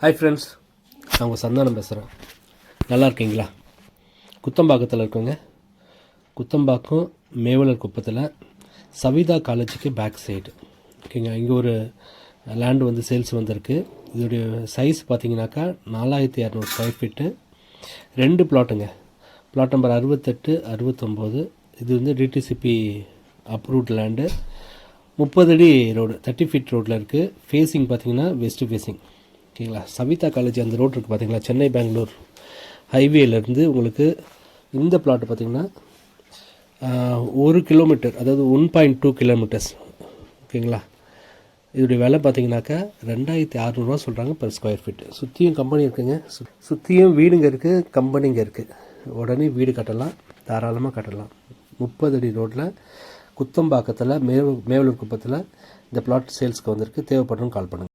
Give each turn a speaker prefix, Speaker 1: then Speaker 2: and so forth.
Speaker 1: Hi friends, நான் உங்கள் சந்தானம் பேசுகிறேன். நல்லா இருக்கீங்களா? குத்தம்பாக்கத்தில் இருக்கோங்க. குத்தம்பாக்கம் மேவலர் குப்பத்தில் சவிதா காலேஜுக்கு பேக் சைடு ஓகேங்க. இங்கே ஒரு லேண்டு வந்து சேல்ஸ் வந்திருக்கு. இதோடைய சைஸ் பார்த்தீங்கன்னாக்கா 4200 ஸ்கொயர் ஃபீட்டு, 2 பிளாட்டுங்க. Plot number 68, 69. இது வந்து டிடிசிபி அப்ரூவ்ட் லேண்டு. 30 அடி ரோடு, 30 ஃபீட் ரோட்டில் இருக்குது. ஃபேஸிங் பார்த்தீங்கன்னா வெஸ்ட்டு ஃபேஸிங் ஓகேங்களா. சவிதா காலேஜ் அந்த ரோடு இருக்குது பார்த்தீங்களா, சென்னை பெங்களூர் ஹைவேலேருந்து உங்களுக்கு இந்த பிளாட்டு பார்த்தீங்கன்னா 1 கிலோமீட்டர், அதாவது 1.2 கிலோமீட்டர்ஸ் ஓகேங்களா. இதோடைய விலை பார்த்தீங்கன்னாக்கா 2600 சொல்கிறாங்க பர் ஸ்கொயர் ஃபீட்டு. சுற்றியும் கம்பெனி இருக்குங்க, சுற்றியும் வீடுங்க இருக்குது, கம்பெனிங்க இருக்குது. உடனே வீடு கட்டலாம், தாராளமாக கட்டலாம். 30 அடி ரோட்டில் குத்தம்பாக்கத்தில் மேவலூர் குப்பத்தில் இந்த பிளாட் சேல்ஸ்க்கு வந்திருக்கு. தேவைப்படும் கால் பண்ணுங்கள்.